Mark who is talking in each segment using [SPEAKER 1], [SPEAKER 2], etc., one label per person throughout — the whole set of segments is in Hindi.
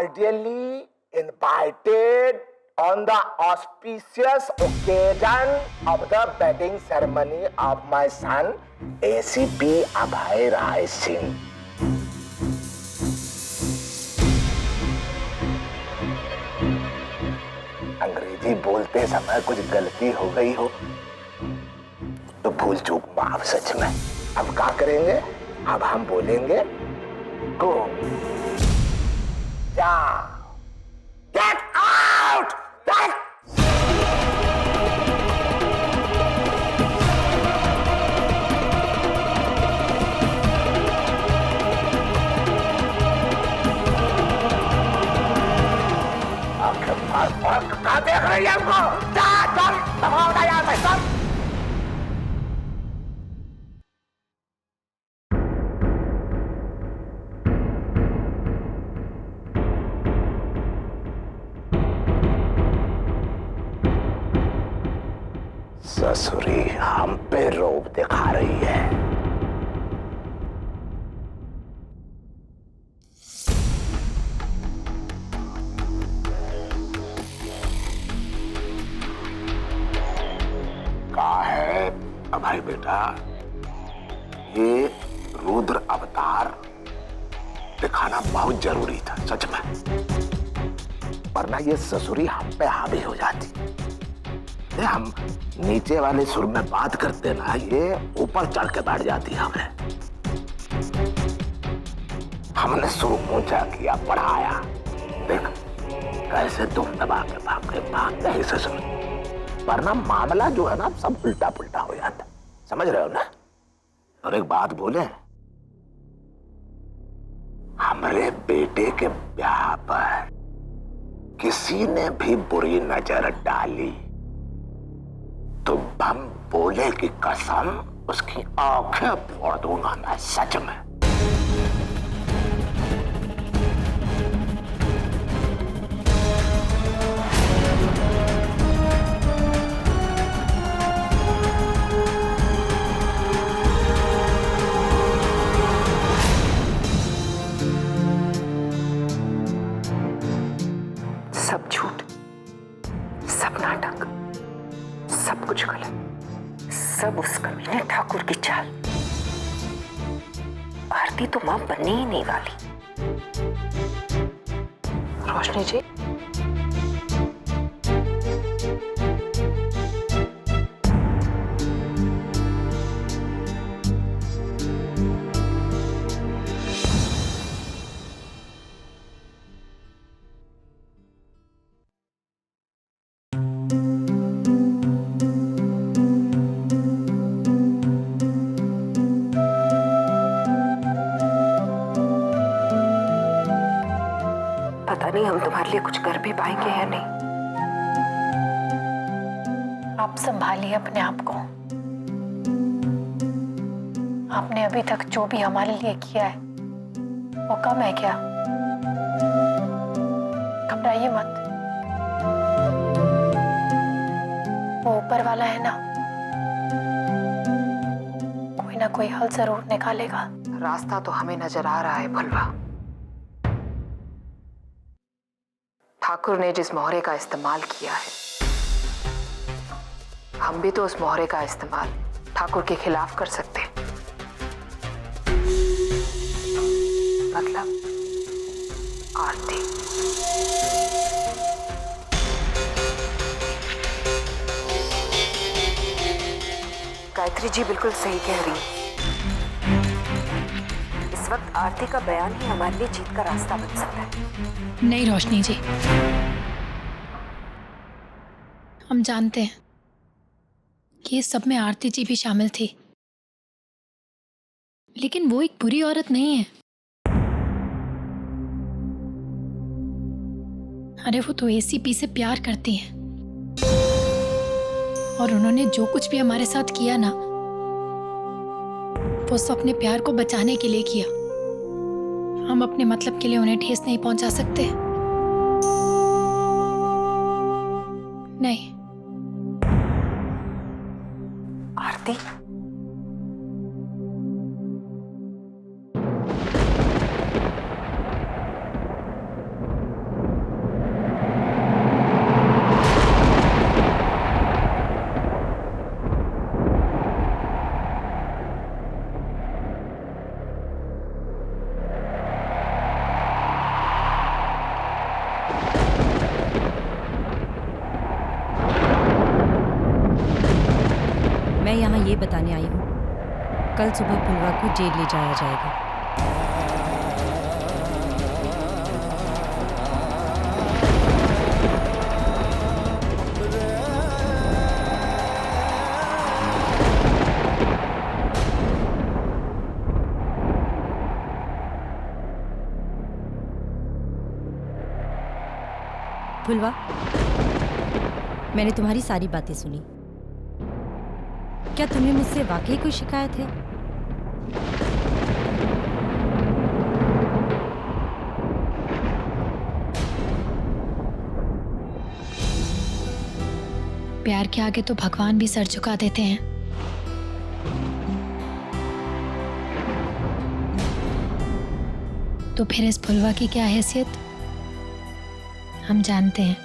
[SPEAKER 1] cordially invited on the auspicious occasion of the wedding ceremony of my son, ACP Abhay Rai Singh. अंग्रेजी बोलते समय कुछ गलती हो गई हो तो भूल चूक माफ सच में। अब क्या करेंगे? अब हम बोलेंगे गो, जाओ, गेट आउट, गेट। कहाँ देख रही है हमको? जा, चल, दबाओ यहाँ से, चल। ससुरी हम पे रोब दिखा रही है। कहा है अभय बेटा, ये रुद्र अवतार दिखाना बहुत जरूरी था सच में, वरना ये ससुरी हम पे हावी हो जाती। हम नीचे वाले सुर में बात करते ना, ये ऊपर चढ़ के बैठ जाती हमें। हमने सुर ऊंचा किया, बढ़ाया, देख कैसे तुम दबा के भागते ही ससुर, वरना मामला जो है ना सब उल्टा पुल्टा हो जाता। समझ रहे हो ना? और एक बात बोले, हमारे बेटे के ब्याह पर किसी ने भी बुरी नजर डाली तो बम बोले की कसम उसकी आंखें फोड़ दूंगा मैं सच में।
[SPEAKER 2] सब झूठ, सब नाटक, सब कुछ गलत, सब उस कमीने ठाकुर की चाल। आरती तो मां बनने ही नहीं वाली। रोशनी जी, पता नहीं हम तुम्हारे लिए कुछ कर भी पाएंगे या नहीं।
[SPEAKER 3] आप संभालिए अपने आप को। आपने अभी तक जो भी हमारे लिए किया है वो कम है क्या? घबराइए मत, वो ऊपर वाला है ना, कोई ना कोई हल जरूर निकालेगा।
[SPEAKER 2] रास्ता तो हमें नजर आ रहा है भुलवा। ठाकुर ने जिस मोहरे का इस्तेमाल किया है, हम भी तो उस मोहरे का इस्तेमाल ठाकुर के खिलाफ कर सकते हैं। मतलब आरती। गायत्री जी बिल्कुल सही कह रही है। इस वक्त आरती का बयान ही हमारे लिए जीत का रास्ता बन सकता है।
[SPEAKER 3] नहीं रोशनी जी, हम जानते हैं कि इस सब में आरती जी भी शामिल थी, लेकिन वो एक बुरी औरत नहीं है। अरे वो तो एसीपी से प्यार करती हैं, और उन्होंने जो कुछ भी हमारे साथ किया ना, वो सब अपने प्यार को बचाने के लिए किया। हम अपने मतलब के लिए उन्हें ठेस नहीं पहुंचा सकते। नहीं।
[SPEAKER 2] आरती,
[SPEAKER 4] मैं यहाँ ये बताने आई हूँ, कल सुबह फुलवा को जेल ले जाया जाएगा। फुलवा, मैंने तुम्हारी सारी बातें सुनी। क्या तुम्हें मुझसे वाकई कोई शिकायत है?
[SPEAKER 3] प्यार के आगे तो भगवान भी सर झुका देते हैं। तो फिर इस फुलवा की क्या हैसियत? हम जानते हैं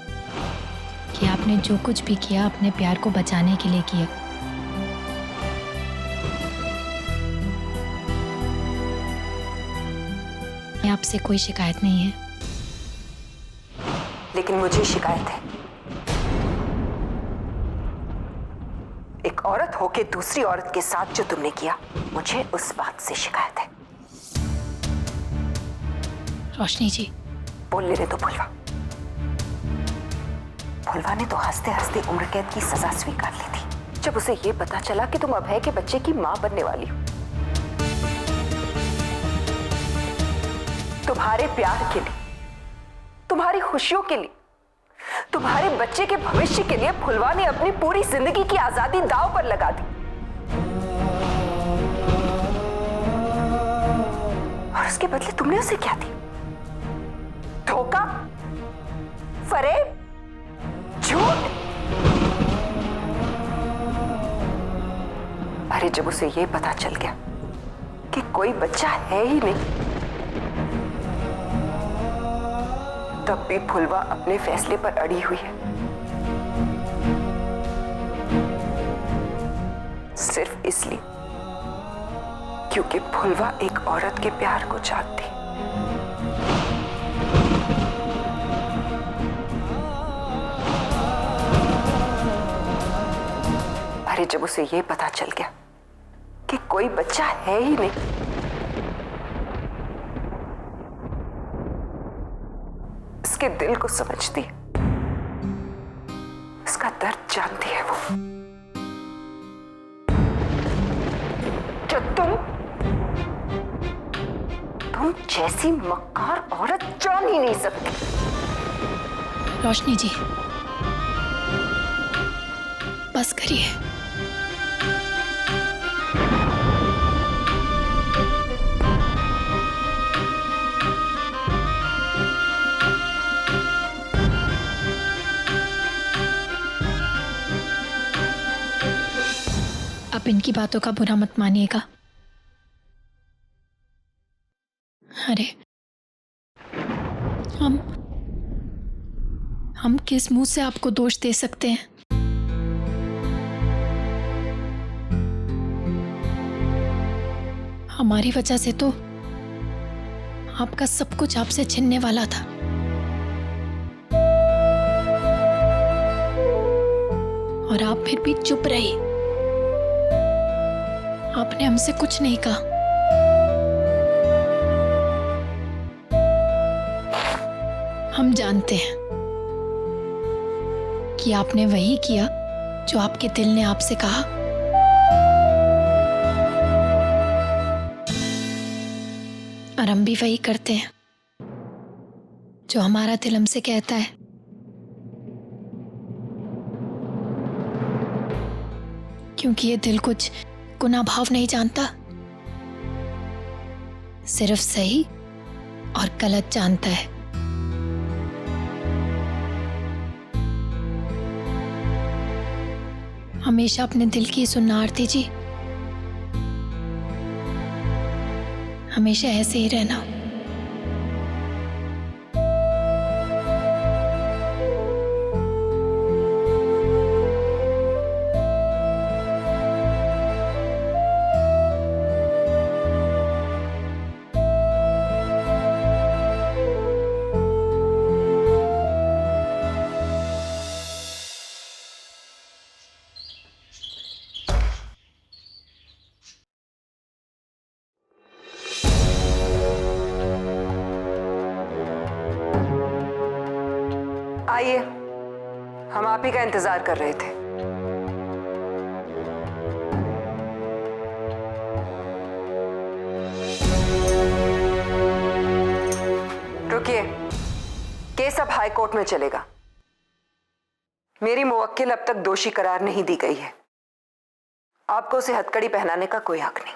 [SPEAKER 3] कि आपने जो कुछ भी किया अपने प्यार को बचाने के लिए किया। आपसे कोई शिकायत नहीं है।
[SPEAKER 2] लेकिन मुझे शिकायत है। एक औरत होके दूसरी औरत के साथ जो तुमने किया, मुझे उस बात से शिकायत है।
[SPEAKER 3] रोशनी जी,
[SPEAKER 2] बोल लेने तो फुलवा। फुलवा ने तो हंसते हंसते उम्र कैद की सजा स्वीकार ली थी जब उसे यह पता चला कि तुम अभय के बच्चे की मां बनने वाली हो। तुम्हारे प्यार के लिए, तुम्हारी खुशियों के लिए, तुम्हारे बच्चे के भविष्य के लिए फुलवा ने अपनी पूरी जिंदगी की आजादी दांव पर लगा दी। और उसके बदले तुमने उसे क्या दी? धोखा, फरेब, झूठ। अरे जब उसे यह पता चल गया कि कोई बच्चा है ही नहीं, तब भी फुलवा अपने फैसले पर अड़ी हुई है। सिर्फ इसलिए क्योंकि फुलवा एक औरत के प्यार को जानती। अरे जब उसे यह पता चल गया कि कोई बच्चा है ही नहीं, इसके दिल को समझती है, इसका दर्द जानती है वो, जो तुम जैसी मक्कार औरत जान ही नहीं सकती।
[SPEAKER 3] रोशनी जी, बस करिए। आप इनकी बातों का बुरा मत मानिएगा। अरे हम किस मुंह से आपको दोष दे सकते हैं? हमारी वजह से तो आपका सब कुछ आपसे छिनने वाला था। और आप फिर भी चुप रही। आपने हमसे कुछ नहीं कहा। हम जानते हैं कि आपने वही किया जो आपके दिल ने आपसे कहा। और हम भी वही करते हैं जो हमारा दिल हमसे कहता है। क्योंकि ये दिल कुछ गुनाह भाव नहीं जानता, सिर्फ सही और गलत जानता है। हमेशा अपने दिल की सुनना आरती जी, हमेशा ऐसे ही रहना।
[SPEAKER 2] आइए, हम आप ही का इंतजार कर रहे थे। रुकिए, केस अब हाई कोर्ट में चलेगा। मेरी मुवक्किल अब तक दोषी करार नहीं दी गई है। आपको उसे हथकड़ी पहनाने का कोई हक नहीं।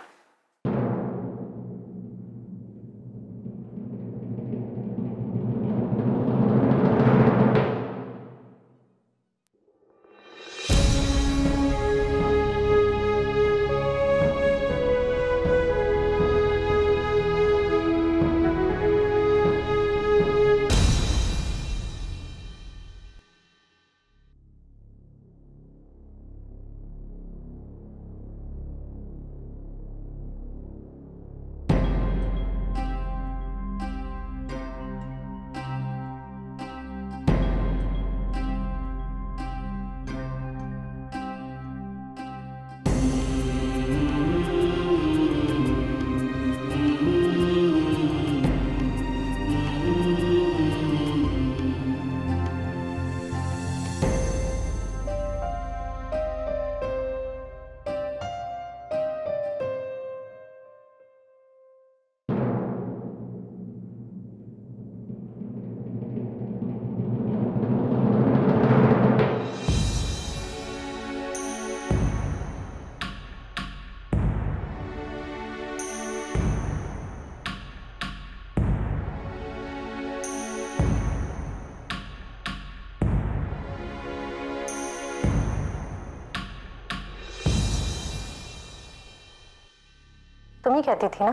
[SPEAKER 5] तुम ही कहती थी ना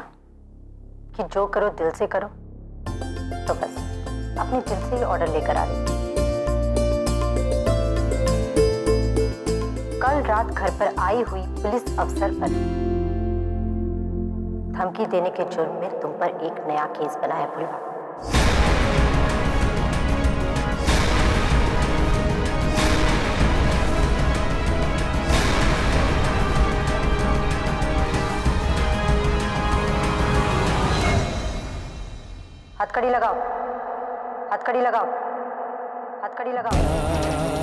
[SPEAKER 5] कि जो करो दिल से करो, तो बस अपने दिल से ही ऑर्डर लेकर आ रही। कल रात घर पर आई हुई पुलिस अफसर पर धमकी देने के जुर्म में तुम पर एक नया केस बना है पुलवा। हथकड़ी लगाओ, हथकड़ी लगाओ, हथकड़ी लगाओ।